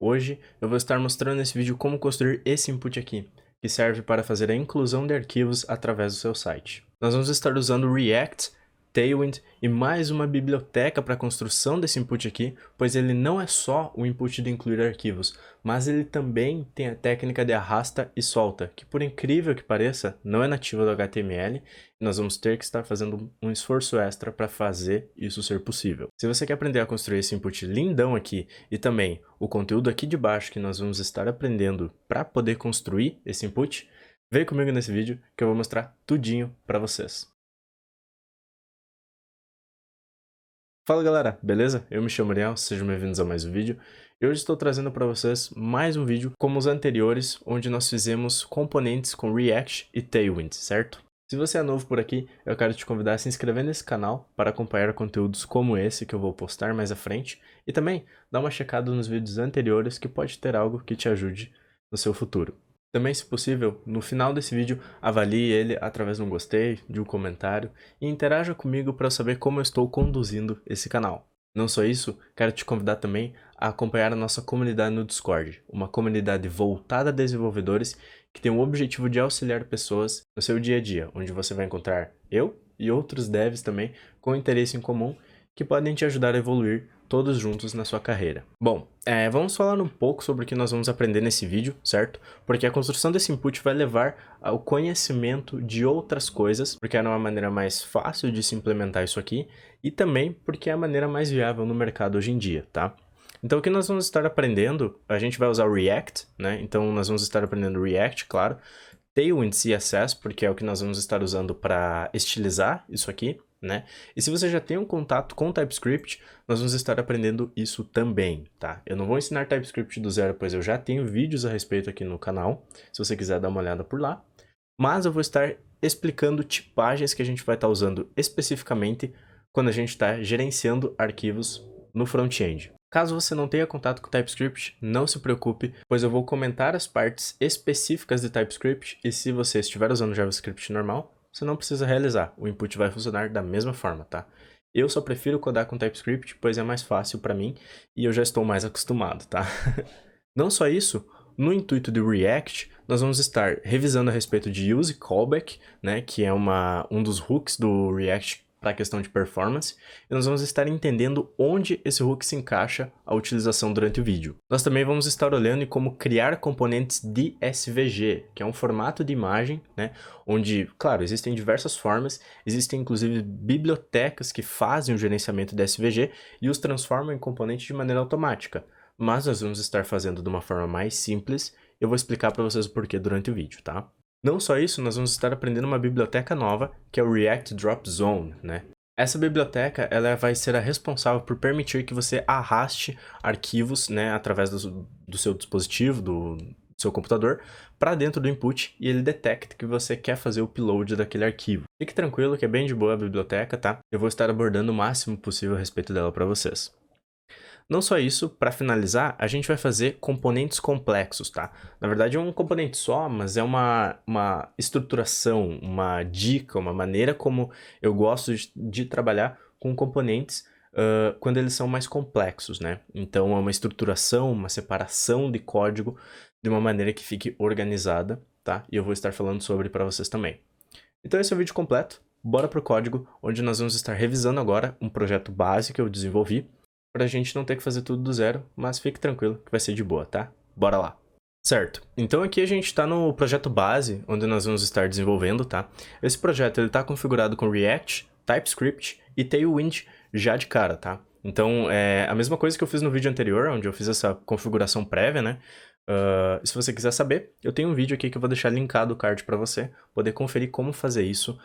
Hoje eu vou estar mostrando nesse vídeo como construir esse input aqui, que serve para fazer a inclusão de arquivos através do seu site. Nós vamos estar usando React, Tailwind e mais uma biblioteca para a construção desse input aqui, pois ele não é só o input de incluir arquivos, mas ele também tem a técnica de arrasta e solta, que por incrível que pareça, não é nativa do HTML, e nós vamos ter que estar fazendo um esforço extra para fazer isso ser possível. Se você quer aprender a construir esse input lindão aqui, e também o conteúdo aqui de baixo que nós vamos estar aprendendo para poder construir esse input, vem comigo nesse vídeo que eu vou mostrar tudinho para vocês. Fala galera, beleza? Eu me chamo Ariel, sejam bem-vindos a mais um vídeo. E hoje estou trazendo para vocês mais um vídeo como os anteriores, onde nós fizemos componentes com React e Tailwind, certo? Se você é novo por aqui, eu quero te convidar a se inscrever nesse canal para acompanhar conteúdos como esse que eu vou postar mais à frente e também dar uma checada nos vídeos anteriores que pode ter algo que te ajude no seu futuro. Também, se possível, no final desse vídeo, avalie ele através de um gostei, de um comentário e interaja comigo para saber como eu estou conduzindo esse canal. Não só isso, quero te convidar também a acompanhar a nossa comunidade no Discord, uma comunidade voltada a desenvolvedores que tem o objetivo de auxiliar pessoas no seu dia a dia, onde você vai encontrar eu e outros devs também com interesse em comum que podem te ajudar a evoluir todos juntos na sua carreira. Bom, vamos falar um pouco sobre o que nós vamos aprender nesse vídeo, certo? Porque a construção desse input vai levar ao conhecimento de outras coisas, porque é uma maneira mais fácil de se implementar isso aqui, e também porque é a maneira mais viável no mercado hoje em dia, tá? Então o que nós vamos estar aprendendo, a gente vai usar o React, né? Então nós vamos estar aprendendo React, claro, Tailwind CSS, porque é o que nós vamos estar usando para estilizar isso aqui, né? E se você já tem um contato com TypeScript, nós vamos estar aprendendo isso também, tá? Eu não vou ensinar TypeScript do zero, pois eu já tenho vídeos a respeito aqui no canal, se você quiser dar uma olhada por lá. Mas eu vou estar explicando tipagens que a gente vai estar usando especificamente quando a gente está gerenciando arquivos no front-end. Caso você não tenha contato com TypeScript, não se preocupe, pois eu vou comentar as partes específicas de TypeScript e se você estiver usando JavaScript normal, você não precisa realizar, o input vai funcionar da mesma forma, tá? Eu só prefiro codar com TypeScript, pois é mais fácil para mim e eu já estou mais acostumado, tá? Não só isso, no intuito de React, nós vamos estar revisando a respeito de Use Callback, né, que é um dos hooks do React para a questão de performance, e nós vamos estar entendendo onde esse hook se encaixa a utilização durante o vídeo. Nós também vamos estar olhando em como criar componentes de SVG, que é um formato de imagem, né, onde, claro, existem diversas formas, existem inclusive bibliotecas que fazem o gerenciamento de SVG e os transformam em componentes de maneira automática. Mas nós vamos estar fazendo de uma forma mais simples, eu vou explicar para vocês o porquê durante o vídeo, tá? Não só isso, nós vamos estar aprendendo uma biblioteca nova, que é o React Drop Zone, né? Essa biblioteca, ela vai ser a responsável por permitir que você arraste arquivos, né, através do seu dispositivo, do seu computador, para dentro do input e ele detecta que você quer fazer o upload daquele arquivo. Fique tranquilo que é bem de boa a biblioteca, tá? Eu vou estar abordando o máximo possível a respeito dela para vocês. Não só isso, para finalizar, a gente vai fazer componentes complexos, tá? Na verdade é um componente só, mas é uma estruturação, uma dica, uma maneira como eu gosto de trabalhar com componentes quando eles são mais complexos, né? Então é uma estruturação, uma separação de código de uma maneira que fique organizada, tá? E eu vou estar falando sobre para vocês também. Então esse é o vídeo completo, bora pro código, onde nós vamos estar revisando agora um projeto base que eu desenvolvi, pra gente não ter que fazer tudo do zero, mas fique tranquilo que vai ser de boa, tá? Bora lá! Certo, então aqui a gente está no projeto base, onde nós vamos estar desenvolvendo, tá? Esse projeto ele tá configurado com React, TypeScript e Tailwind já de cara, tá? Então, é a mesma coisa que eu fiz no vídeo anterior, onde eu fiz essa configuração prévia, né? Se você quiser saber, eu tenho um vídeo aqui que eu vou deixar linkado o card para você poder conferir como fazer isso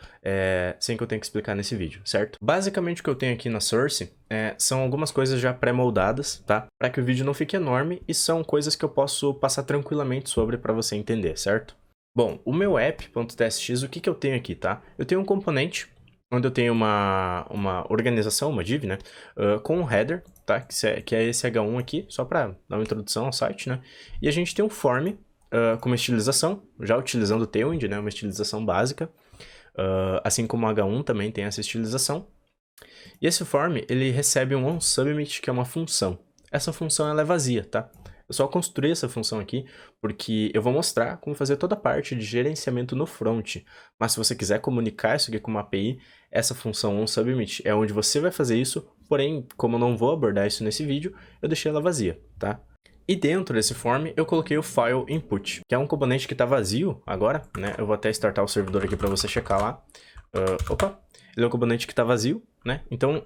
sem que eu tenha que explicar nesse vídeo, certo? Basicamente o que eu tenho aqui na Source são algumas coisas já pré-moldadas, tá? Para que o vídeo não fique enorme e são coisas que eu posso passar tranquilamente sobre para você entender, certo? Bom, o meu app.tsx, o que eu tenho aqui, tá? Eu tenho um componente onde eu tenho uma organização, uma div, né, com um header, tá, que é esse H1 aqui, só para dar uma introdução ao site, né, e a gente tem um form com uma estilização, já utilizando o Tailwind, né, uma estilização básica, assim como o H1 também tem essa estilização, e esse form, ele recebe um onSubmit, que é uma função. Essa função ela é vazia, tá? Eu só construí essa função aqui porque eu vou mostrar como fazer toda a parte de gerenciamento no front. Mas se você quiser comunicar isso aqui com uma API, essa função onSubmit é onde você vai fazer isso, porém, como eu não vou abordar isso nesse vídeo, eu deixei ela vazia, tá? E dentro desse form, eu coloquei o file input, que é um componente que está vazio agora, né? Eu vou até startar o servidor aqui para você checar lá. Ele é um componente que está vazio, né? Então,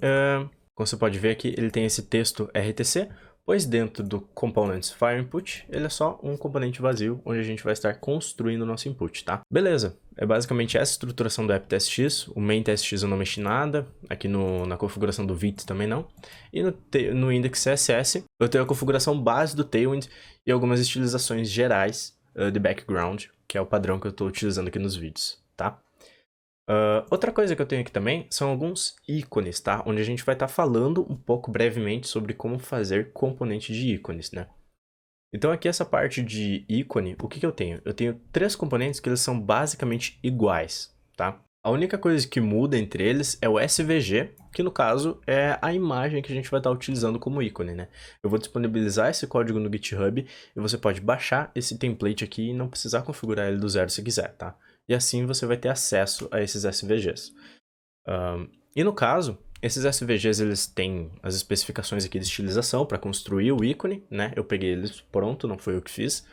como você pode ver aqui, ele tem esse texto RTC, pois dentro do components file input, ele é só um componente vazio, onde a gente vai estar construindo o nosso input, tá? Beleza, é basicamente essa estruturação do app.testx, o main.testx eu não mexi nada, aqui na configuração do Vite também não, e no index.css eu tenho a configuração base do Tailwind e algumas estilizações gerais de background, que é o padrão que eu estou utilizando aqui nos vídeos, tá? Outra coisa que eu tenho aqui também são alguns ícones, tá? Onde a gente vai estar falando um pouco brevemente sobre como fazer componente de ícones, né? Então aqui essa parte de ícone, o que eu tenho? Eu tenho 3 componentes que eles são basicamente iguais, tá? A única coisa que muda entre eles é o SVG, que no caso é a imagem que a gente vai estar utilizando como ícone, né? Eu vou disponibilizar esse código no GitHub e você pode baixar esse template aqui e não precisar configurar ele do zero se quiser, tá? E assim você vai ter acesso a esses SVGs. E no caso, esses SVGs eles têm as especificações aqui de estilização para construir o ícone, né? Eu peguei eles pronto, não foi eu que fiz.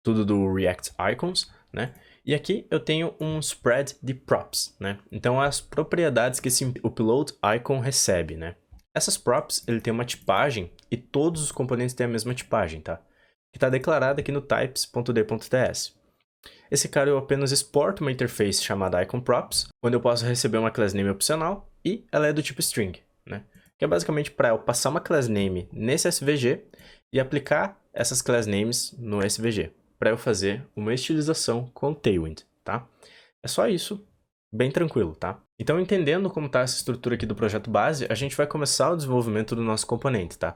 Tudo do React Icons, né? E aqui eu tenho um spread de props, né? Então as propriedades que esse upload icon recebe, né? Essas props, ele tem uma tipagem e todos os componentes têm a mesma tipagem, tá? Que está declarada aqui no types.d.ts. Esse cara eu apenas exporto uma interface chamada iconProps, onde eu posso receber uma class name opcional e ela é do tipo string, né? Que é basicamente para eu passar uma class name nesse SVG e aplicar essas class names no SVG, para eu fazer uma estilização com Tailwind, tá? É só isso, bem tranquilo, tá? Então, entendendo como está essa estrutura aqui do projeto base, a gente vai começar o desenvolvimento do nosso componente, tá?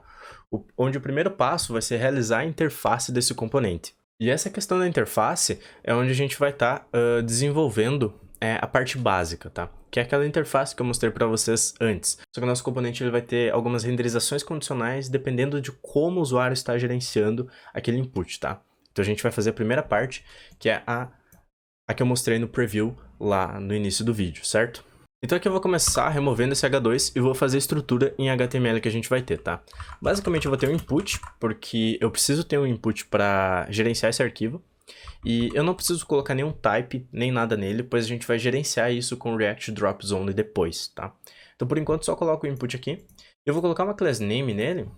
Onde o primeiro passo vai ser realizar a interface desse componente. E essa questão da interface é onde a gente vai estar desenvolvendo a parte básica, tá? Que é aquela interface que eu mostrei para vocês antes. Só que o nosso componente ele vai ter algumas renderizações condicionais dependendo de como o usuário está gerenciando aquele input, tá? Então a gente vai fazer a primeira parte, que é a que eu mostrei no preview lá no início do vídeo, certo? Então aqui eu vou começar removendo esse H2 e vou fazer a estrutura em HTML que a gente vai ter, tá? Basicamente eu vou ter um input, porque eu preciso ter um input para gerenciar esse arquivo. E eu não preciso colocar nenhum type, nem nada nele, pois a gente vai gerenciar isso com o React Drop Zone depois, tá? Então por enquanto só coloco o input aqui. Eu vou colocar uma class name nele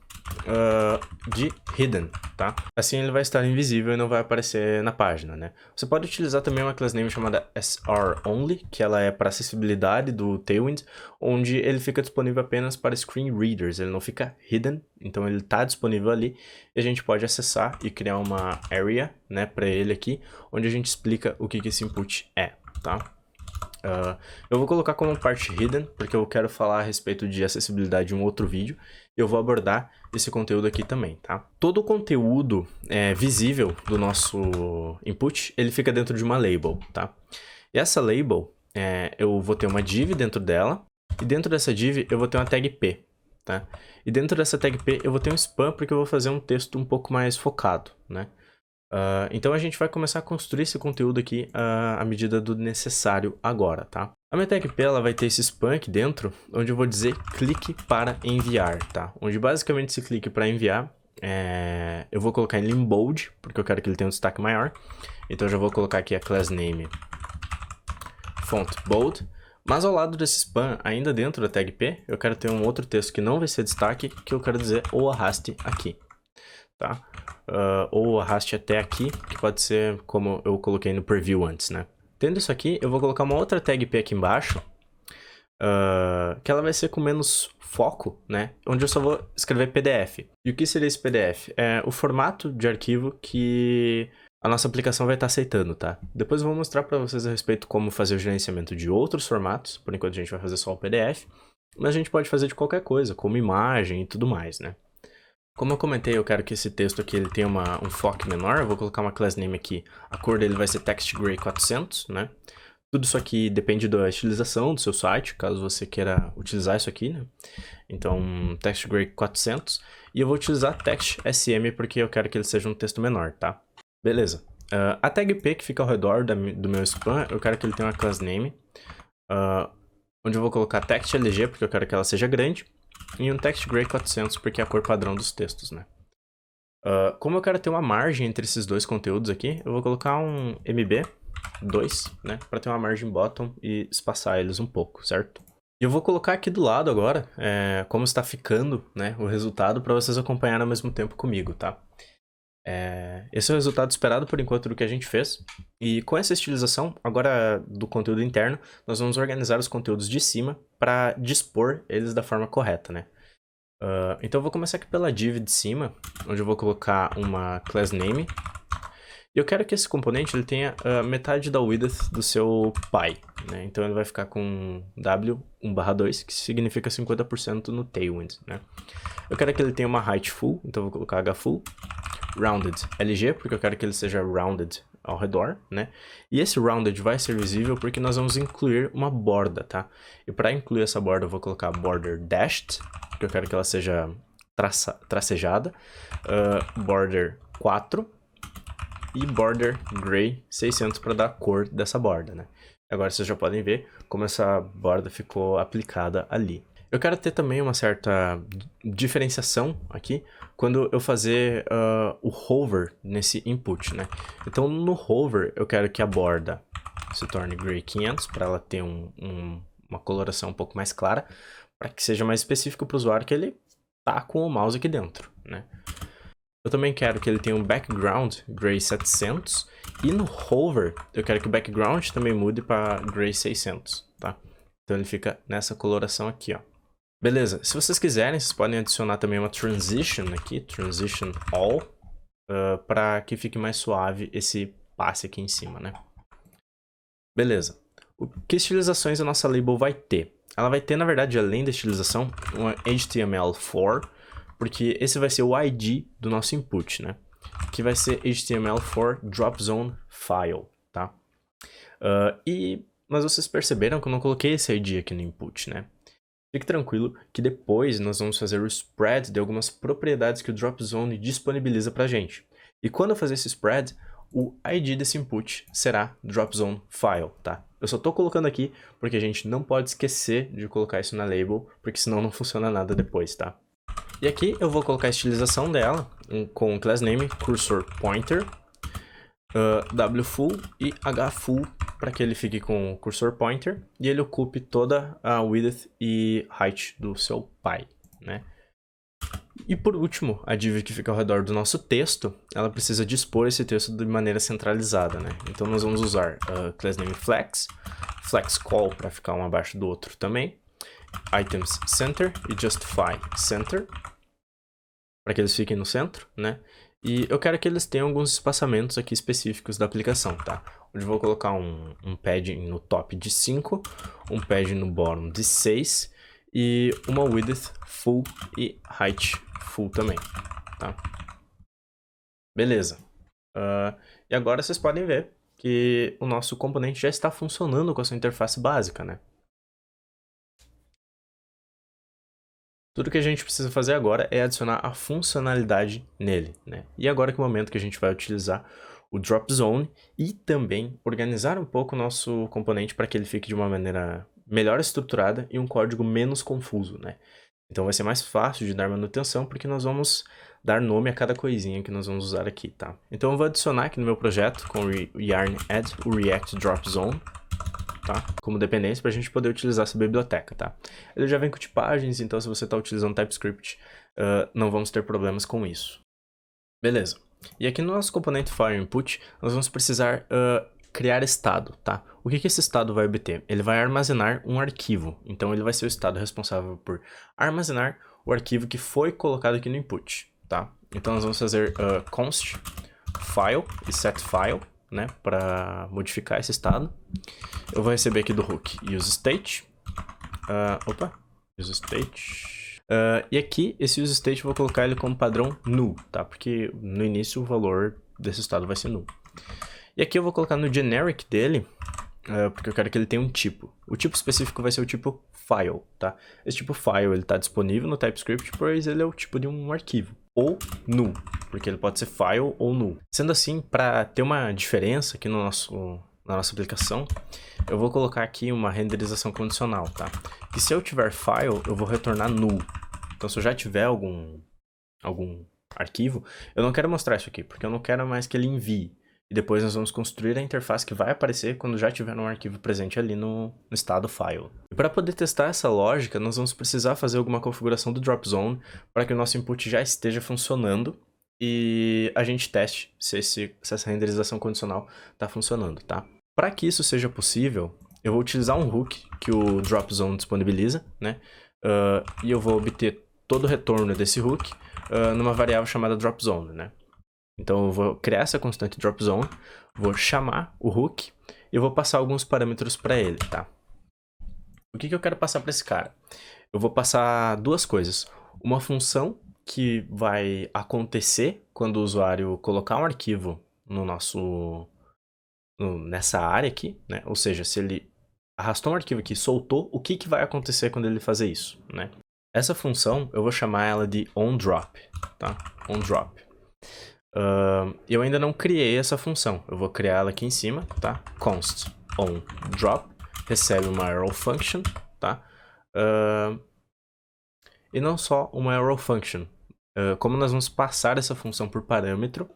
de hidden, tá? Assim ele vai estar invisível e não vai aparecer na página, né? Você pode utilizar também uma class name chamada srOnly, que ela é para acessibilidade do Tailwind, onde ele fica disponível apenas para screen readers, ele não fica hidden, então ele está disponível ali e a gente pode acessar e criar uma area, né, para ele aqui, onde a gente explica o que esse input é, tá? Eu vou colocar como parte hidden, porque eu quero falar a respeito de acessibilidade em um outro vídeo. E eu vou abordar esse conteúdo aqui também, tá? Todo o conteúdo visível do nosso input, ele fica dentro de uma label, tá? E essa label, eu vou ter uma div dentro dela. E dentro dessa div, eu vou ter uma tag p, tá? E dentro dessa tag p, eu vou ter um spam, porque eu vou fazer um texto um pouco mais focado, né? Então a gente vai começar a construir esse conteúdo aqui à medida do necessário agora, tá? A minha tag P ela vai ter esse spam aqui dentro, onde eu vou dizer clique para enviar, tá? Onde basicamente esse clique para enviar, eu vou colocar ele em bold, porque eu quero que ele tenha um destaque maior. Então eu já vou colocar aqui a class name font bold. Mas ao lado desse spam, ainda dentro da tag P, eu quero ter um outro texto que não vai ser destaque, que eu quero dizer ou arraste aqui, tá? Ou arraste até aqui, que pode ser como eu coloquei no preview antes, né? Tendo isso aqui, eu vou colocar uma outra tag P aqui embaixo, que ela vai ser com menos foco, né? Onde eu só vou escrever PDF. E o que seria esse PDF? É o formato de arquivo que a nossa aplicação vai estar aceitando, tá? Depois eu vou mostrar para vocês a respeito de como fazer o gerenciamento de outros formatos. Por enquanto a gente vai fazer só o PDF, mas a gente pode fazer de qualquer coisa, como imagem e tudo mais, né? Como eu comentei, eu quero que esse texto aqui ele tenha um foco menor, eu vou colocar uma class name aqui, a cor dele vai ser TextGray 400, né? Tudo isso aqui depende da estilização do seu site, caso você queira utilizar isso aqui, né? Então, TextGray 400. E eu vou utilizar text SM porque eu quero que ele seja um texto menor, tá? Beleza. A tag P que fica ao redor do meu span, eu quero que ele tenha uma class name. Onde eu vou colocar text LG porque eu quero que ela seja grande. E um text gray 400 porque é a cor padrão dos textos, né? Como eu quero ter uma margem entre esses dois conteúdos aqui, eu vou colocar um MB2, né? Para ter uma margem bottom e espaçar eles um pouco, certo? E eu vou colocar aqui do lado agora, como está ficando, né, o resultado para vocês acompanharem ao mesmo tempo comigo, tá? Esse é o resultado esperado por enquanto do que a gente fez. E com essa estilização, agora do conteúdo interno, nós vamos organizar os conteúdos de cima para dispor eles da forma correta, né? Então eu vou começar aqui pela div de cima, onde eu vou colocar uma class name. E eu quero que esse componente ele tenha metade da width do seu pi, né? Então ele vai ficar com W1/2, que significa 50% no tailwind, né? Eu quero que ele tenha uma height full, então eu vou colocar hfull. Rounded LG, porque eu quero que ele seja rounded ao redor, né? E esse rounded vai ser visível porque nós vamos incluir uma borda, tá? E para incluir essa borda eu vou colocar border dashed, porque eu quero que ela seja tracejada, border 4 e border gray 600 para dar a cor dessa borda, né? Agora vocês já podem ver como essa borda ficou aplicada ali. Eu quero ter também uma certa diferenciação aqui quando eu fazer o hover nesse input, né? Então no hover eu quero que a borda se torne gray 500 para ela ter uma coloração um pouco mais clara, para que seja mais específico para o usuário que ele tá com o mouse aqui dentro, né? Eu também quero que ele tenha um background gray 700 e no hover eu quero que o background também mude para gray 600, tá? Então ele fica nessa coloração aqui, ó. Beleza, se vocês quiserem, vocês podem adicionar também uma transition aqui, transition all, para que fique mais suave esse passe aqui em cima, né? Beleza. Que estilizações a nossa label vai ter? Ela vai ter, na verdade, além da estilização, uma HTML4, porque esse vai ser o ID do nosso input, né? Que vai ser HTML4 dropzone file, tá? Mas vocês perceberam que eu não coloquei esse ID aqui no input, né? Fique tranquilo que depois nós vamos fazer o spread de algumas propriedades que o dropzone disponibiliza pra gente. E quando eu fazer esse spread, o ID desse input será dropzone file, tá? Eu só tô colocando aqui porque a gente não pode esquecer de colocar isso na label, porque senão não funciona nada depois, tá? E aqui eu vou colocar a estilização dela com o class name cursor pointer, wfull e hfull, para que ele fique com o cursor pointer e ele ocupe toda a width e height do seu pi, né? E por último, a div que fica ao redor do nosso texto, ela precisa dispor esse texto de maneira centralizada, né? Então nós vamos usar class name flex, flex call para ficar um abaixo do outro também, items center e justify center, para que eles fiquem no centro, né? E eu quero que eles tenham alguns espaçamentos aqui específicos da aplicação, tá? Onde eu vou colocar um padding no top de 5, um padding no bottom de 6 e uma width full e height full também, tá? Beleza. E agora vocês podem ver que o nosso componente já está funcionando com a sua interface básica, né? Tudo que a gente precisa fazer agora é adicionar a funcionalidade nele, né? E agora que é o momento que a gente vai utilizar o dropzone e também organizar um pouco o nosso componente para que ele fique de uma maneira melhor estruturada e um código menos confuso, né? Então vai ser mais fácil de dar manutenção porque nós vamos dar nome a cada coisinha que nós vamos usar aqui, tá? Então eu vou adicionar aqui no meu projeto com o yarn add o react dropzone, tá? Como dependência para a gente poder utilizar essa biblioteca, tá? Ele já vem com tipagens, então se você está utilizando TypeScript, não vamos ter problemas com isso. Beleza. E aqui no nosso componente FireInput, nós vamos precisar criar estado, tá? O que esse estado vai obter? Ele vai armazenar um arquivo, então ele vai ser o estado responsável por armazenar o arquivo que foi colocado aqui no input, tá? Então nós vamos fazer const file e set file, né, para modificar esse estado. Eu vou receber aqui do hook useState. useState. E aqui, esse useState eu vou colocar ele como padrão null, tá? Porque no início o valor desse estado vai ser null. E aqui eu vou colocar no generic dele porque eu quero que ele tenha um tipo. O tipo específico vai ser o tipo file, tá? Esse tipo file, ele tá disponível no TypeScript, pois ele é o tipo de um arquivo. Ou null, porque ele pode ser file ou null. Sendo assim, para ter uma diferença aqui no na nossa aplicação, eu vou colocar aqui uma renderização condicional, tá? Que se eu tiver file, eu vou retornar null. Então, se eu já tiver algum arquivo, eu não quero mostrar isso aqui, porque eu não quero mais que ele envie. E depois nós vamos construir a interface que vai aparecer quando já tiver um arquivo presente ali no estado file. E para poder testar essa lógica, nós vamos precisar fazer alguma configuração do drop zone para que o nosso input já esteja funcionando e a gente teste se essa renderização condicional está funcionando, tá? Para que isso seja possível, eu vou utilizar um hook que o drop zone disponibiliza, né? E eu vou obter todo o retorno desse hook numa variável chamada drop zone, né? Então eu vou criar essa constante drop zone, vou chamar o hook e eu vou passar alguns parâmetros para ele, tá? O que eu quero passar para esse cara? Eu vou passar duas coisas. Uma função que vai acontecer quando o usuário colocar um arquivo nessa área aqui, né? Ou seja, se ele arrastou um arquivo aqui e soltou, o que vai acontecer quando ele fazer isso, né? Essa função eu vou chamar ela de onDrop, tá? onDrop. Eu ainda não criei essa função, eu vou criar ela aqui em cima, tá? Const onDrop, recebe uma arrow function, tá? E não só uma arrow function. Como nós vamos passar essa função por parâmetro,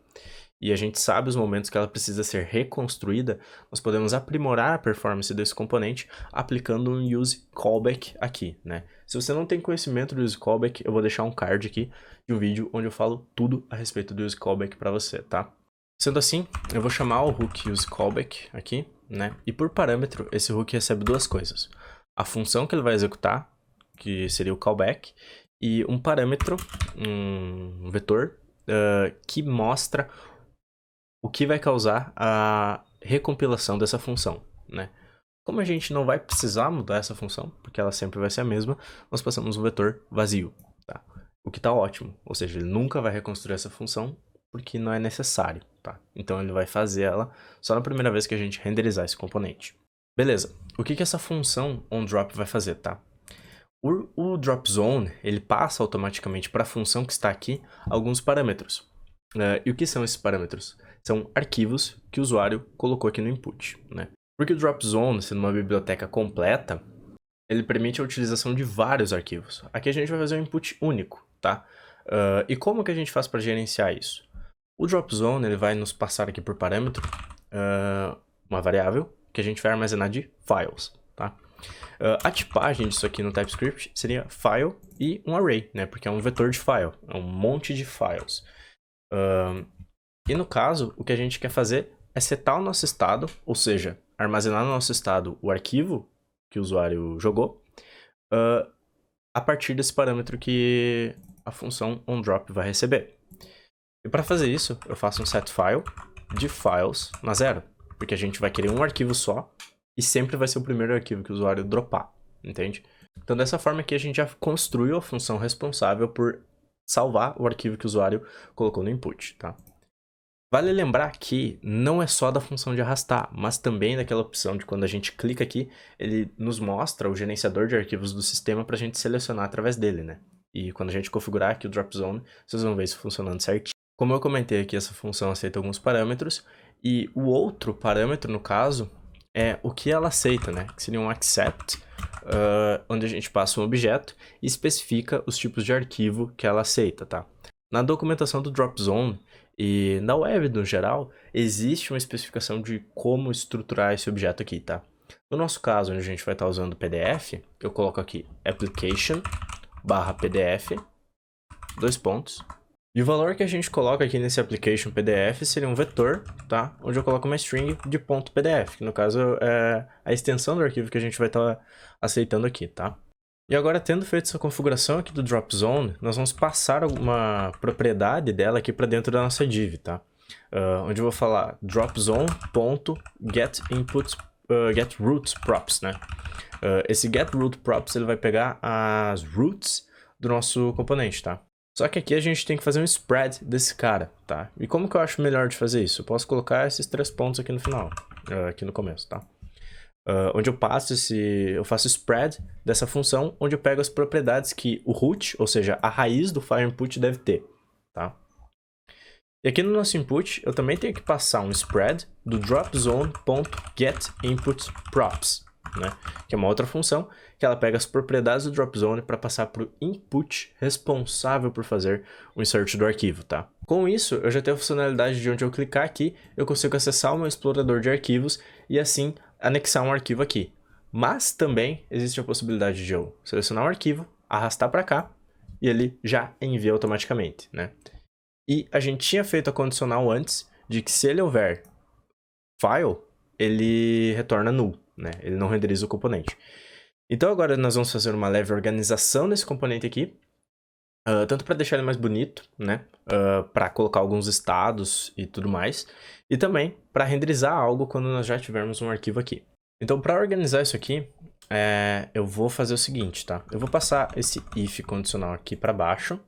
e a gente sabe os momentos que ela precisa ser reconstruída, nós podemos aprimorar a performance desse componente aplicando um use callback aqui, né? Se você não tem conhecimento do use callback, eu vou deixar um card aqui de um vídeo onde eu falo tudo a respeito do use callback para você, tá? Sendo assim, eu vou chamar o hook use callback aqui, né? E por parâmetro, esse hook recebe duas coisas. A função que ele vai executar, que seria o callback, e um parâmetro, um vetor, que mostra o que vai causar a recompilação dessa função, né? Como a gente não vai precisar mudar essa função, porque ela sempre vai ser a mesma, nós passamos um vetor vazio, tá? O que está ótimo, ou seja, ele nunca vai reconstruir essa função porque não é necessário, tá? Então ele vai fazer ela só na primeira vez que a gente renderizar esse componente. Beleza, o que essa função onDrop vai fazer, tá? O drop zone, ele passa automaticamente para a função que está aqui alguns parâmetros. E o que são esses parâmetros? São arquivos que o usuário colocou aqui no input, né? Porque o drop zone, sendo uma biblioteca completa, ele permite a utilização de vários arquivos. Aqui a gente vai fazer um input único, tá? E como que a gente faz para gerenciar isso? O drop zone, ele vai nos passar aqui por parâmetro uma variável que a gente vai armazenar de files, tá? A tipagem disso aqui no TypeScript seria file e um array, né? Porque é um vetor de file, é um monte de files. E no caso, o que a gente quer fazer é setar o nosso estado, ou seja, armazenar no nosso estado o arquivo que o usuário jogou, a partir desse parâmetro que a função onDrop vai receber. E para fazer isso, eu faço um setFile de files na 0, porque a gente vai querer um arquivo só e sempre vai ser o primeiro arquivo que o usuário dropar, entende? Então dessa forma aqui a gente já construiu a função responsável por salvar o arquivo que o usuário colocou no input, tá? Vale lembrar que não é só da função de arrastar, mas também daquela opção de quando a gente clica aqui, ele nos mostra o gerenciador de arquivos do sistema para a gente selecionar através dele, né? E quando a gente configurar aqui o drop zone, vocês vão ver isso funcionando certinho. Como eu comentei aqui, essa função aceita alguns parâmetros, e o outro parâmetro, no caso, é o que ela aceita, né? Que seria um accept, onde a gente passa um objeto e especifica os tipos de arquivo que ela aceita, tá? Na documentação do drop zone e na web no geral, existe uma especificação de como estruturar esse objeto aqui, tá? No nosso caso, onde a gente vai estar usando o PDF, eu coloco aqui application/pdf, dois pontos. E o valor que a gente coloca aqui nesse application PDF seria um vetor, tá? Onde eu coloco uma string de .pdf, que no caso é a extensão do arquivo que a gente vai estar aceitando aqui, tá? E agora, tendo feito essa configuração aqui do drop zone, nós vamos passar alguma propriedade dela aqui para dentro da nossa div, tá? Onde eu vou falar dropZone.getRootProps, né? Esse getRootProps ele vai pegar as roots do nosso componente, tá? Só que aqui a gente tem que fazer um spread desse cara, tá? E como que eu acho melhor de fazer isso? Eu posso colocar esses 3 pontos aqui no final, aqui no começo, tá? onde eu faço spread dessa função, onde eu pego as propriedades que o root, ou seja, a raiz do file input deve ter, tá? E aqui no nosso input, eu também tenho que passar um spread do dropZone.getInputProps, né? Que é uma outra função que ela pega as propriedades do dropZone para passar para o input responsável por fazer o insert do arquivo, tá? Com isso, eu já tenho a funcionalidade de onde eu clicar aqui, eu consigo acessar o meu explorador de arquivos e assim anexar um arquivo aqui. Mas também existe a possibilidade de eu selecionar um arquivo, arrastar para cá e ele já envia automaticamente, né? E a gente tinha feito a condicional antes de que se ele houver file, ele retorna null, né? Ele não renderiza o componente. Então agora nós vamos fazer uma leve organização desse componente aqui, tanto para deixar ele mais bonito, né? Para colocar alguns estados e tudo mais, e também para renderizar algo quando nós já tivermos um arquivo aqui. Então para organizar isso aqui, eu vou fazer o seguinte, tá? Eu vou passar esse if condicional aqui para baixo.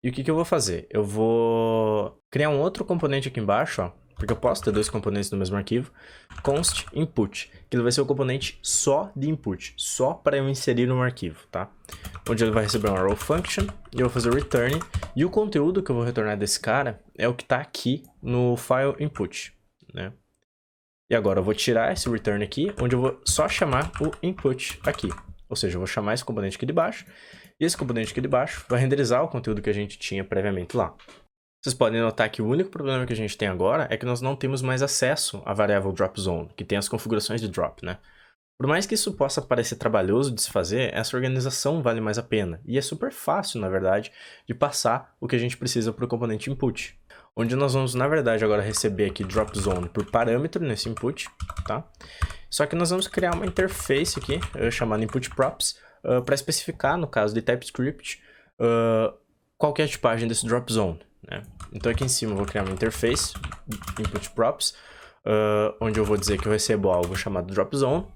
E o que eu vou fazer? Eu vou criar um outro componente aqui embaixo, ó, porque eu posso ter dois componentes no mesmo arquivo, const input, que ele vai ser o componente só de input, só para eu inserir no arquivo, tá? Onde ele vai receber uma row function, e eu vou fazer o return, e o conteúdo que eu vou retornar desse cara é o que está aqui no file input, né? E agora eu vou tirar esse return aqui, onde eu vou só chamar o input aqui. Ou seja, eu vou chamar esse componente aqui de baixo, e esse componente aqui de baixo vai renderizar o conteúdo que a gente tinha previamente lá. Vocês podem notar que o único problema que a gente tem agora é que nós não temos mais acesso à variável dropZone, que tem as configurações de drop, né? Por mais que isso possa parecer trabalhoso de se fazer, essa organização vale mais a pena. E é super fácil, na verdade, de passar o que a gente precisa para o componente input. Onde nós vamos, na verdade, agora receber aqui dropZone por parâmetro nesse input, tá? Só que nós vamos criar uma interface aqui, chamada inputProps, para especificar, no caso de TypeScript, qual que é a tipagem desse dropZone, né? Então aqui em cima eu vou criar uma interface, inputProps, onde eu vou dizer que eu recebo algo chamado dropZone,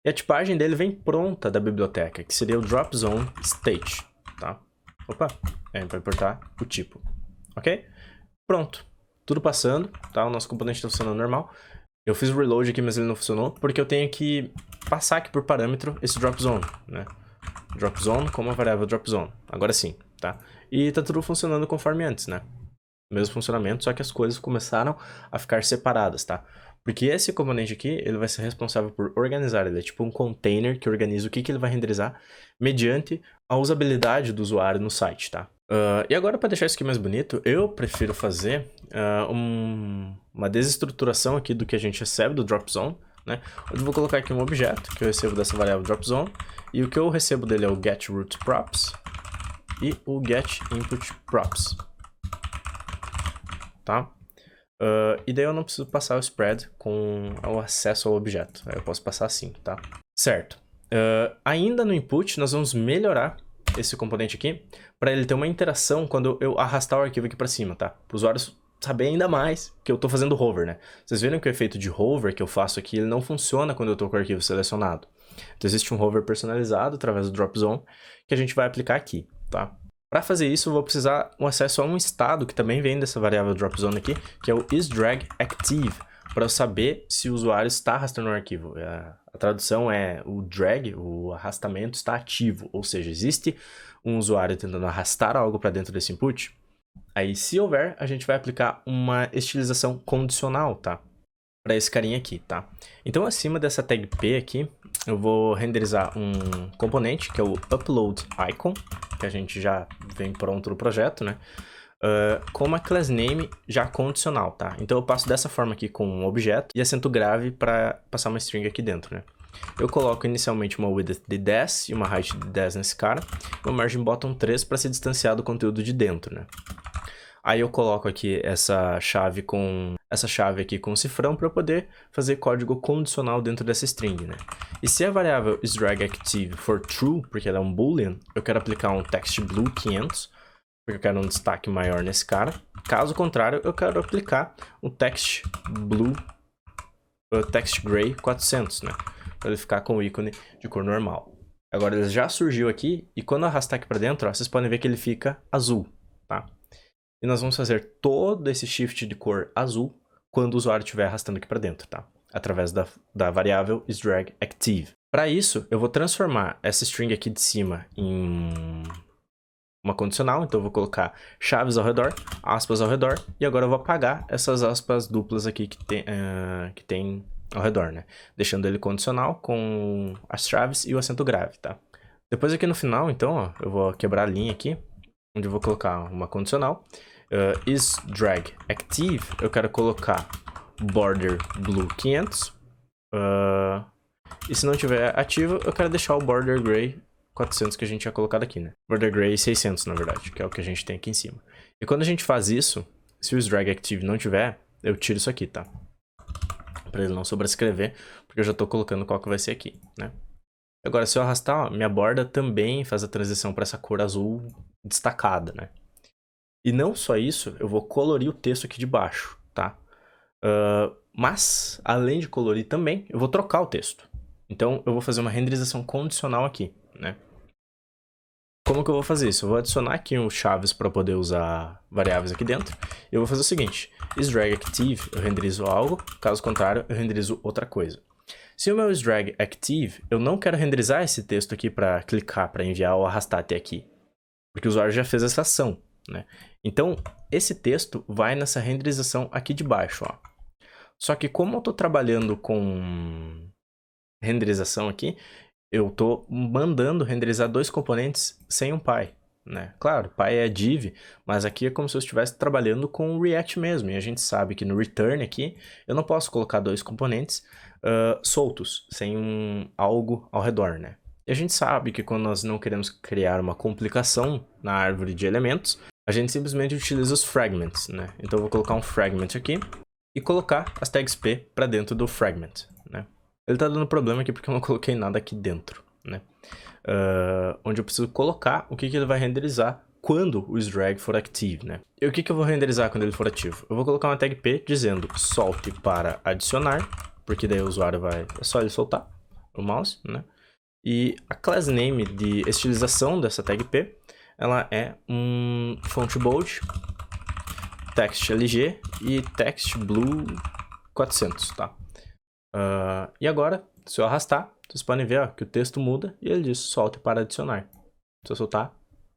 e a tipagem dele vem pronta da biblioteca, que seria o dropZone state, tá? Opa, vai importar o tipo, ok? Pronto, tudo passando, tá? O nosso componente está funcionando normal. Eu fiz o reload aqui, mas ele não funcionou, porque eu tenho que passar aqui por parâmetro esse dropZone, né? DropZone como a variável dropZone. Agora sim, tá? E tá tudo funcionando conforme antes, né? Mesmo funcionamento, só que as coisas começaram a ficar separadas, tá? Porque esse componente aqui, ele vai ser responsável por organizar, ele é tipo um container que organiza o que ele vai renderizar mediante a usabilidade do usuário no site, tá? E agora, para deixar isso aqui mais bonito, eu prefiro fazer uma desestruturação aqui do que a gente recebe do dropZone, né? Eu vou colocar aqui um objeto que eu recebo dessa variável dropZone, e o que eu recebo dele é o getRootProps e o getInputProps, tá? E daí eu não preciso passar o spread com o acesso ao objeto, aí eu posso passar assim, tá? Certo. Ainda no input, nós vamos melhorar esse componente aqui para ele ter uma interação quando eu arrastar o arquivo aqui para cima, tá? Para o usuário saber ainda mais que eu estou fazendo hover, né? Vocês viram que o efeito de hover que eu faço aqui, ele não funciona quando eu estou com o arquivo selecionado. Então existe um hover personalizado através do dropZone que a gente vai aplicar aqui, tá? Para fazer isso, eu vou precisar um acesso a um estado que também vem dessa variável dropZone aqui, que é o isDragActive, para eu saber se o usuário está arrastando o arquivo. A tradução é o drag, o arrastamento está ativo, ou seja, existe um usuário tentando arrastar algo para dentro desse input. Aí, se houver, a gente vai aplicar uma estilização condicional, tá? Para esse carinha aqui, tá? Então, acima dessa tag P aqui, eu vou renderizar um componente, que é o uploadIcon, que a gente já vem pronto no projeto, né? Com uma class name já condicional, tá? Então eu passo dessa forma aqui com um objeto e acento grave para passar uma string aqui dentro, né? Eu coloco inicialmente uma width de 10 e uma height de 10 nesse cara, e uma margin bottom 3 para se distanciar do conteúdo de dentro, né? Aí eu coloco aqui essa chave aqui com cifrão para eu poder fazer código condicional dentro dessa string, né? E se a variável isDragActive for true, porque ela é um boolean, eu quero aplicar um textBlue 500, porque eu quero um destaque maior nesse cara. Caso contrário, eu quero aplicar um textGray 400, né? Para ele ficar com o ícone de cor normal. Agora ele já surgiu aqui, e quando eu arrastar aqui para dentro, ó, vocês podem ver que ele fica azul, tá? E nós vamos fazer todo esse shift de cor azul quando o usuário estiver arrastando aqui para dentro, tá? através da variável isDragActive. Para isso, eu vou transformar essa string aqui de cima em uma condicional, então eu vou colocar chaves ao redor, aspas ao redor, e agora eu vou apagar essas aspas duplas aqui que tem ao redor, né? Deixando ele condicional com as chaves e o acento grave, tá? Depois aqui no final, então, ó, eu vou quebrar a linha aqui, onde eu vou colocar uma condicional. isDragActive, eu quero colocar border blue 500. E se não tiver ativo, eu quero deixar o border gray 400 que a gente tinha colocado aqui, né? Border gray 600, na verdade, que é o que a gente tem aqui em cima. E quando a gente faz isso, se o isDragActive não tiver, eu tiro isso aqui, tá? Pra ele não sobrescrever, porque eu já tô colocando qual que vai ser aqui, né? Agora, se eu arrastar, ó, minha borda também faz a transição para essa cor azul destacada, né? E não só isso, eu vou colorir o texto aqui de baixo, tá? Mas, além de colorir também, eu vou trocar o texto. Então, eu vou fazer uma renderização condicional aqui, né? Como que eu vou fazer isso? Eu vou adicionar aqui os chaves para poder usar variáveis aqui dentro. E eu vou fazer o seguinte, isDragActive, eu renderizo algo, caso contrário, eu renderizo outra coisa. Se o meu isDragActive, eu não quero renderizar esse texto aqui para clicar, para enviar ou arrastar até aqui, porque o usuário já fez essa ação, né? Então, esse texto vai nessa renderização aqui de baixo, ó. Só que como eu estou trabalhando com renderização aqui, eu estou mandando renderizar dois componentes sem um pi, né? Claro, pi é div, mas aqui é como se eu estivesse trabalhando com o React mesmo, e a gente sabe que no return aqui, eu não posso colocar dois componentes soltos, sem algo ao redor, né? E a gente sabe que quando nós não queremos criar uma complicação na árvore de elementos, a gente simplesmente utiliza os fragments, né? Então eu vou colocar um fragment aqui e colocar as tags p para dentro do fragment, né? Ele tá dando problema aqui porque eu não coloquei nada aqui dentro, né? Onde eu preciso colocar o que ele vai renderizar quando o isDrag for active, né? E o que eu vou renderizar quando ele for ativo? Eu vou colocar uma tag p dizendo solte para adicionar, porque daí o usuário vai... É só ele soltar o mouse, né? E a class name de estilização dessa tag p, ela é um font bold, text LG e text blue 400, tá? E agora, se eu arrastar, vocês podem ver ó, que o texto muda e ele diz solte para adicionar. Se eu soltar,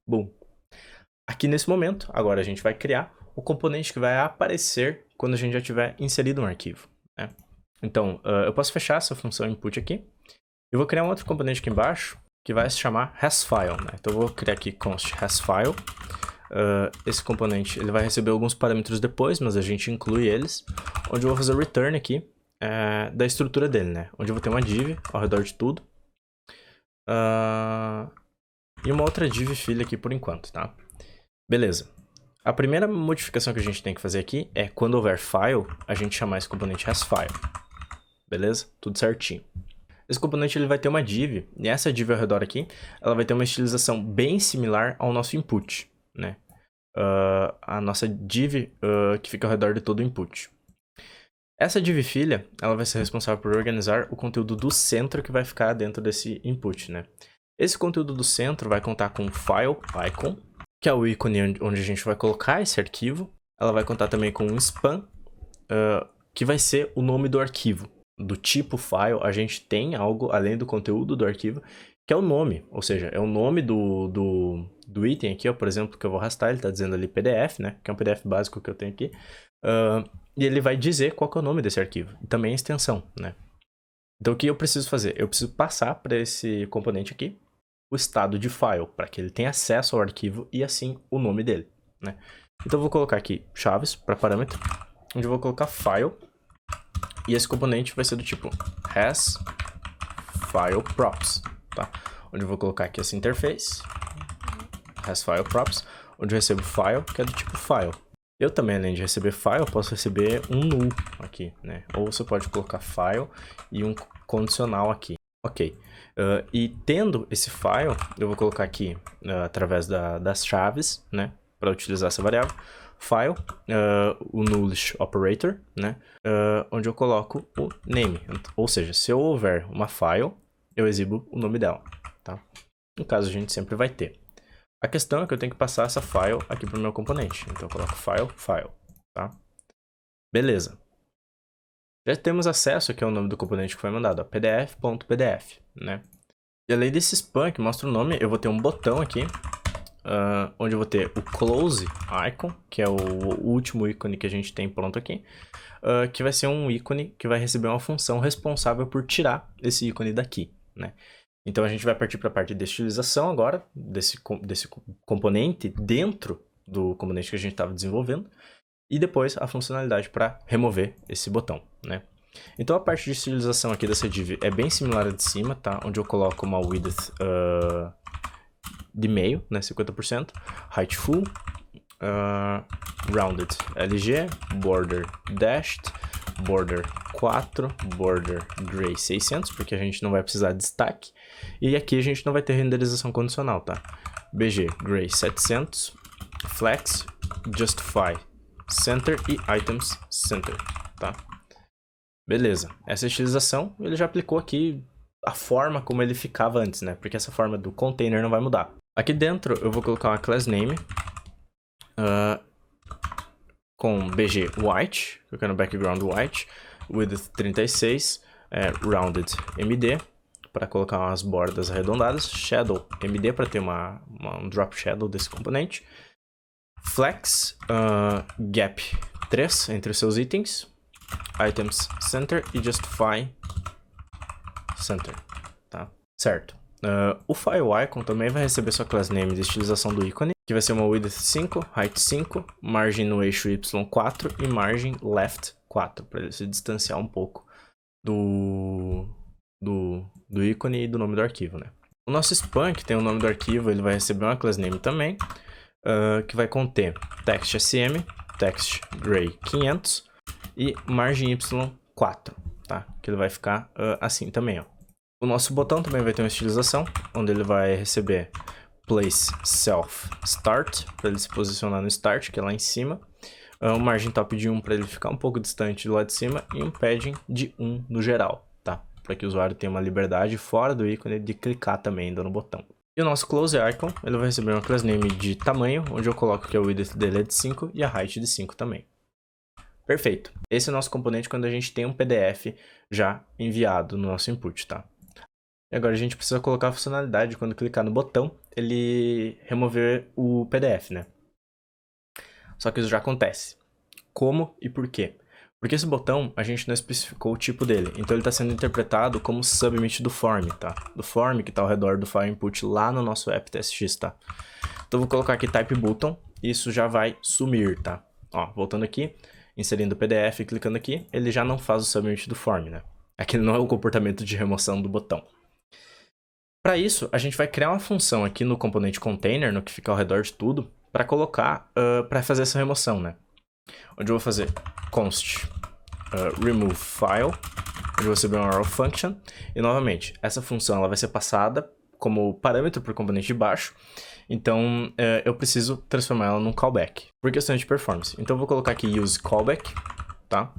boom. Aqui nesse momento, agora a gente vai criar o componente que vai aparecer quando a gente já tiver inserido um arquivo, né? Então, eu posso fechar essa função input aqui. Eu vou criar um outro componente aqui embaixo que vai se chamar hasFile, né? Então eu vou criar aqui const hasFile. Esse componente ele vai receber alguns parâmetros depois, mas a gente inclui eles. Onde eu vou fazer o return aqui da estrutura dele, né? Onde eu vou ter uma div ao redor de tudo. E uma outra div filha aqui por enquanto, tá? Beleza. A primeira modificação que a gente tem que fazer aqui é quando houver file, a gente chamar esse componente hasFile. Beleza? Tudo certinho. Esse componente ele vai ter uma div, e essa div ao redor aqui, ela vai ter uma estilização bem similar ao nosso input, né? A nossa div que fica ao redor de todo o input. Essa div filha, ela vai ser responsável por organizar o conteúdo do centro que vai ficar dentro desse input, né? Esse conteúdo do centro vai contar com o file icon, que é o ícone onde a gente vai colocar esse arquivo. Ela vai contar também com um span, que vai ser o nome do arquivo. Do tipo file, a gente tem algo além do conteúdo do arquivo, que é o nome, ou seja, é o nome do item aqui, ó, por exemplo, que eu vou arrastar, ele está dizendo ali PDF, né, que é um PDF básico que eu tenho aqui, e ele vai dizer qual que é o nome desse arquivo, e também a extensão, né. Então o que eu preciso fazer? Eu preciso passar para esse componente aqui o estado de file, para que ele tenha acesso ao arquivo e assim o nome dele, né. Então eu vou colocar aqui chaves para parâmetro, onde eu vou colocar file. E esse componente vai ser do tipo hasFileProps, tá? Onde eu vou colocar aqui essa interface, hasFileProps, onde eu recebo file, que é do tipo file. Eu também, além de receber file, posso receber um null aqui, né? Ou você pode colocar file e um condicional aqui. Ok. E tendo esse file, eu vou colocar aqui, através das chaves, né? Para utilizar essa variável. File, o nullish operator, né? Onde eu coloco o name. Ou seja, se houver uma file, eu exibo o nome dela, tá? No caso, a gente sempre vai ter. A questão é que eu tenho que passar essa file aqui para o meu componente. Então, eu coloco file, tá? Beleza. Já temos acesso aqui ao nome do componente que foi mandado, pdf.pdf, né? E além desse span que mostra o nome, eu vou ter um botão aqui, onde eu vou ter o close icon, que é o último ícone que a gente tem pronto aqui, que vai ser um ícone que vai receber uma função responsável por tirar esse ícone daqui, né? Então a gente vai partir para a parte de estilização agora, desse componente dentro do componente que a gente estava desenvolvendo, e depois a funcionalidade para remover esse botão, né? Então a parte de estilização aqui dessa div é bem similar à de cima, tá? Onde eu coloco uma width de meio, né? 50%, height full, rounded LG, border dashed, border 4, border gray 600, porque a gente não vai precisar de destaque. E aqui a gente não vai ter renderização condicional, tá? BG gray 700, flex, justify center e items center, tá? Beleza, essa estilização ele já aplicou aqui a forma como ele ficava antes, né? Porque essa forma do container não vai mudar. Aqui dentro eu vou colocar uma class name com bg white, colocando background white, width 36, rounded md, para colocar umas bordas arredondadas, shadow md para ter um drop shadow desse componente, flex gap 3 entre os seus itens, items center e justify center, tá? Certo. O file icon também vai receber sua class name de estilização do ícone, que vai ser uma width 5, height 5, margem no eixo y 4 e margem left 4, para ele se distanciar um pouco do ícone e do nome do arquivo, né? O nosso span, que tem o nome do arquivo, ele vai receber uma class name também, que vai conter text sm, text gray 500 e margem y4, tá? Que ele vai ficar assim também, ó. O nosso botão também vai ter uma estilização, onde ele vai receber place self start, para ele se posicionar no start, que é lá em cima. Um margem top de 1 para ele ficar um pouco distante do lado de cima e um padding de 1 no geral, tá? Para que o usuário tenha uma liberdade fora do ícone de clicar também ainda no botão. E o nosso close icon, ele vai receber uma class name de tamanho, onde eu coloco que a width dele é de 5 e a height de 5 também. Perfeito. Esse é o nosso componente quando a gente tem um PDF já enviado no nosso input, tá? E agora a gente precisa colocar a funcionalidade, quando clicar no botão, ele remover o PDF, né? Só que isso já acontece. Como e por quê? Porque esse botão, a gente não especificou o tipo dele, então ele está sendo interpretado como submit do form, tá? Do form que está ao redor do file input lá no nosso app.txt, tá? Então eu vou colocar aqui type button, e isso já vai sumir, tá? Ó, voltando aqui, inserindo o PDF e clicando aqui, ele já não faz o submit do form, né? Aquele não é o comportamento de remoção do botão. Para isso, a gente vai criar uma função aqui no componente container, no que fica ao redor de tudo, para colocar, para fazer essa remoção, né? Onde eu vou fazer const remove file, onde eu vou receber uma arrow function, e novamente, essa função ela vai ser passada como parâmetro para o componente de baixo, então eu preciso transformar ela num callback, por questão de performance. Então eu vou colocar aqui use callback, tá?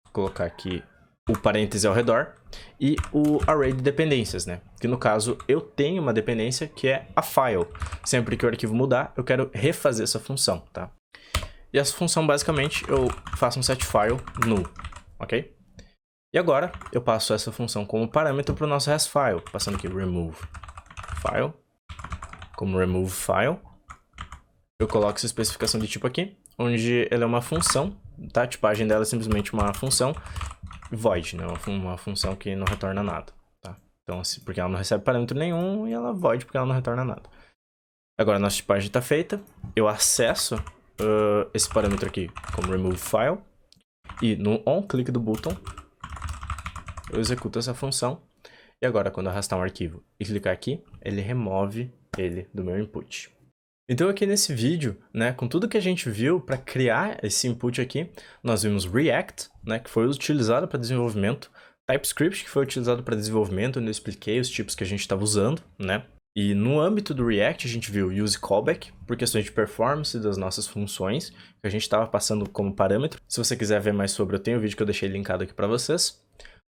Vou colocar aqui o parêntese ao redor e o array de dependências, né? Que no caso eu tenho uma dependência que é a file. Sempre que o arquivo mudar, eu quero refazer essa função, tá? E essa função basicamente eu faço um setFile null, ok? E agora eu passo essa função como parâmetro para o nosso REST-file, passando aqui remove file, como remove file. Eu coloco essa especificação de tipo aqui, onde ela é uma função, tá? A tipagem dela é simplesmente uma função void, né? Uma função que não retorna nada, tá? Então, assim, porque ela não recebe parâmetro nenhum e ela void porque ela não retorna nada. Agora a nossa tipagem está feita, eu acesso esse parâmetro aqui como remove file e no onClick do botão eu executo essa função e agora quando eu arrastar um arquivo e clicar aqui, ele remove ele do meu input. Então aqui nesse vídeo, né, com tudo que a gente viu para criar esse input aqui, nós vimos React, né, que foi utilizado para desenvolvimento, TypeScript, que foi utilizado para desenvolvimento, onde eu expliquei os tipos que a gente estava usando, né, e no âmbito do React a gente viu use callback, por questões de performance das nossas funções, que a gente estava passando como parâmetro. Se você quiser ver mais sobre, eu tenho um vídeo que eu deixei linkado aqui para vocês.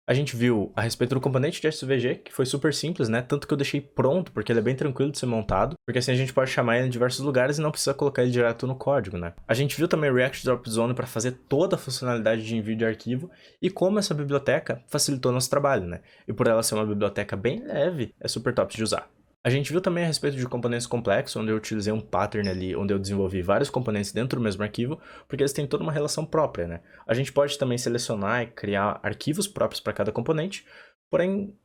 A gente viu a respeito do componente de SVG, que foi super simples, né? Tanto que eu deixei pronto, porque ele é bem tranquilo de ser montado, porque assim a gente pode chamar ele em diversos lugares e não precisa colocar ele direto no código, né? A gente viu também o React Drop Zone para fazer toda a funcionalidade de envio de arquivo e como essa biblioteca facilitou nosso trabalho, né? E por ela ser uma biblioteca bem leve, é super top de usar. A gente viu também a respeito de componentes complexos, onde eu utilizei um pattern ali, onde eu desenvolvi vários componentes dentro do mesmo arquivo, porque eles têm toda uma relação própria, né? A gente pode também selecionar e criar arquivos próprios para cada componente, porém,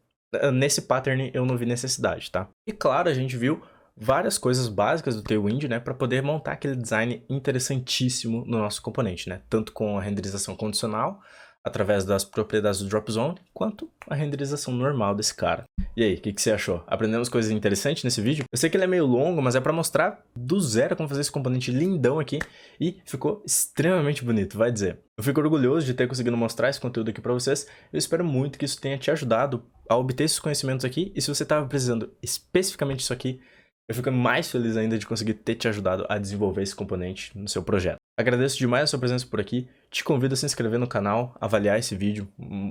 nesse pattern eu não vi necessidade, tá? E claro, a gente viu várias coisas básicas do Tailwind, né, para poder montar aquele design interessantíssimo no nosso componente, né? Tanto com a renderização condicional, através das propriedades do Drop Zone, quanto a renderização normal desse cara. E aí, o que você achou? Aprendemos coisas interessantes nesse vídeo? Eu sei que ele é meio longo, mas é para mostrar do zero como fazer esse componente lindão aqui e ficou extremamente bonito, vai dizer. Eu fico orgulhoso de ter conseguido mostrar esse conteúdo aqui para vocês. Eu espero muito que isso tenha te ajudado a obter esses conhecimentos aqui e se você estava precisando especificamente disso aqui, eu fico mais feliz ainda de conseguir ter te ajudado a desenvolver esse componente no seu projeto. Agradeço demais a sua presença por aqui, te convido a se inscrever no canal, avaliar esse vídeo,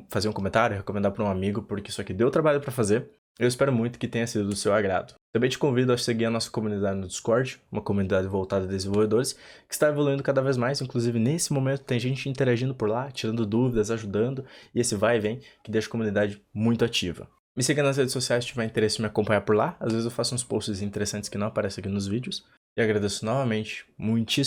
fazer um comentário, recomendar para um amigo, porque isso aqui deu trabalho para fazer. Eu espero muito que tenha sido do seu agrado. Também te convido a seguir a nossa comunidade no Discord, uma comunidade voltada a desenvolvedores, que está evoluindo cada vez mais, inclusive nesse momento tem gente interagindo por lá, tirando dúvidas, ajudando, e esse vai e vem que deixa a comunidade muito ativa. Me siga nas redes sociais se tiver interesse em me acompanhar por lá, às vezes eu faço uns posts interessantes que não aparecem aqui nos vídeos, e agradeço novamente, muitíssimo